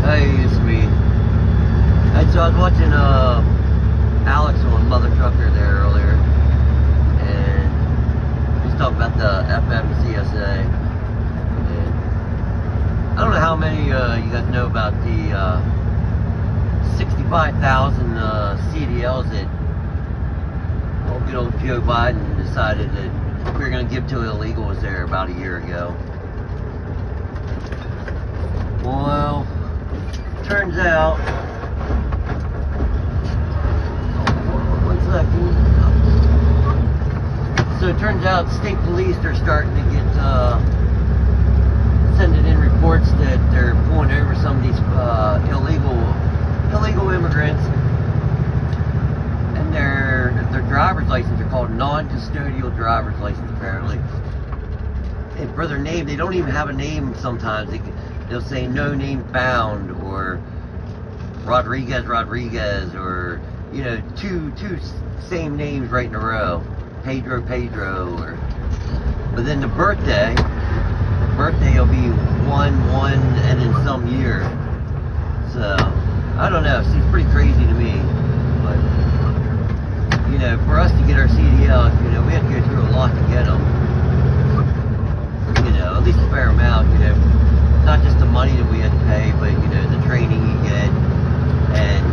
Hey, it's me. Hey, so I was watching Alex on Mother Trucker there earlier, and he's talking about the FMCSA. And I don't know how many you guys know about the 65,000 CDLs that good old Joe Biden decided that we were going to give to illegals there about a year ago. Well, turns out, one second. So it turns out state police are starting to get, sending in reports that they're pulling over some of these illegal immigrants, and their driver's license are called non-custodial driver's license apparently. And for their name, they don't even have a name sometimes. They'll say no name found, or Rodriguez, or, you know, two same names right in a row. Pedro, or, but then the birthday will be 1/1 and in some year. So, I don't know, it seems pretty crazy to me. But, you know, for us to get our CDLs, you know, we had to go through a lot to get them. You know, at least a fair amount, you know. Not just the money that we had to pay, but, you know, the training you get. And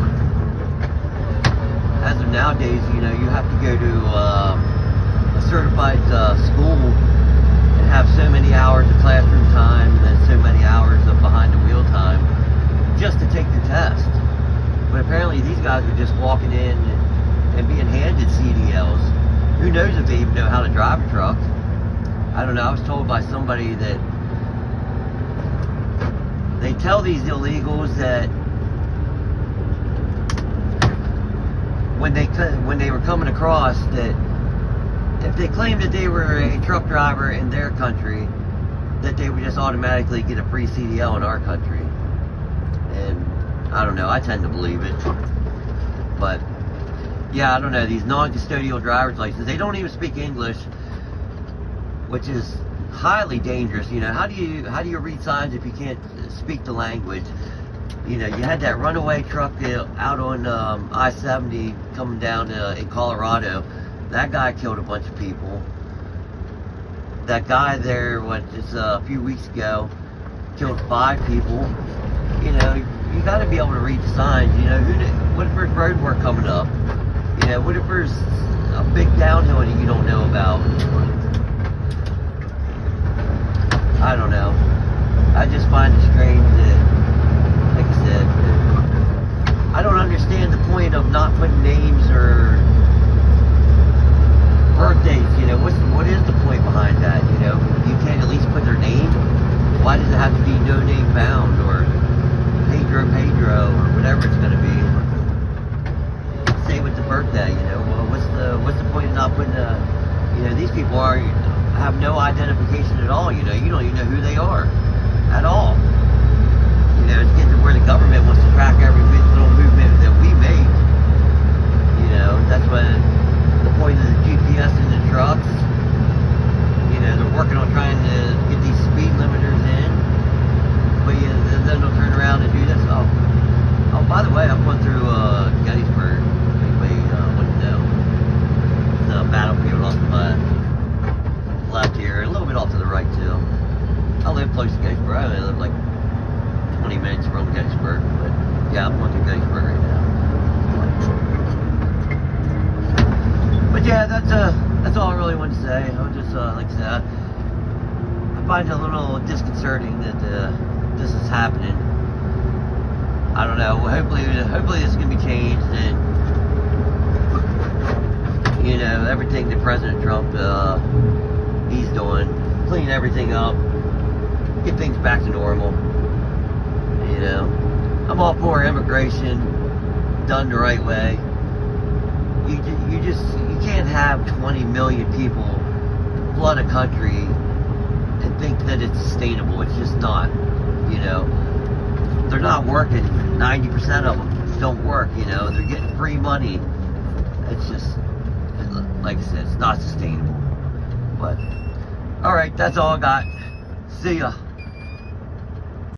as of nowadays, you know, you have to go to a certified school and have so many hours of classroom time and then so many hours of behind the wheel time just to take the test. But apparently these guys are just walking in and being handed CDLs. Who knows if they even know how to drive a truck? I don't know. I was told by somebody that they tell these illegals that when they were coming across, that if they claimed that they were a truck driver in their country, that they would just automatically get a free CDL in our country. And I don't know, I tend to believe it. But yeah, I don't know, these non-custodial driver's licenses, they don't even speak English, which is highly dangerous. You know, how do you read signs if you can't speak the language? You know, you had that runaway truck out on I-70 coming down in Colorado. That guy killed a bunch of people. That guy there, just a few weeks ago, killed 5 people. You know, you got to be able to read the signs. You know, what if there's road work coming up? You know, what if there's a big downhill that you don't know about? I don't know. I just find it strange that, like I said, I don't understand the point of not putting names or birthdays. You know, what is the point behind that? You know, you can't at least put their name. Why does it have to be no name found, or Pedro, or whatever it's going to be? Same with the birthday. You know, well, what's the point of not putting a? You know, these people have no identification at all. You know, you don't even know who they are at all. You know, it's getting to where the government wants to track every little movement that we make. You know, that's when the point of the GPS in the trucks. You know, they're working on trying to get these speed limiters in, but then they'll turn around and do this. Oh, by the way, I'm going through Gettysburg. Anybody wouldn't know. It's a battlefield off to my left here, a little bit off to the right too. I live close to Gettysburg. I live like 20 minutes from Gettysburg, but yeah, I'm going through Gettysburg right now. But yeah, that's all I really wanted to say. I was just like I said, I find it a little disconcerting that this is happening. I don't know. Hopefully this is gonna be changed, and you know, everything that President Trump he's doing, clean everything up, get things back to normal. You know, I'm all for immigration done the right way. You can't have 20 million people flood a country and think that it's sustainable. It's just not. You know, they're not working. 90% of them don't work. You know, they're getting free money. It's just, like I said, it's not sustainable. But, alright, that's all I got. See ya.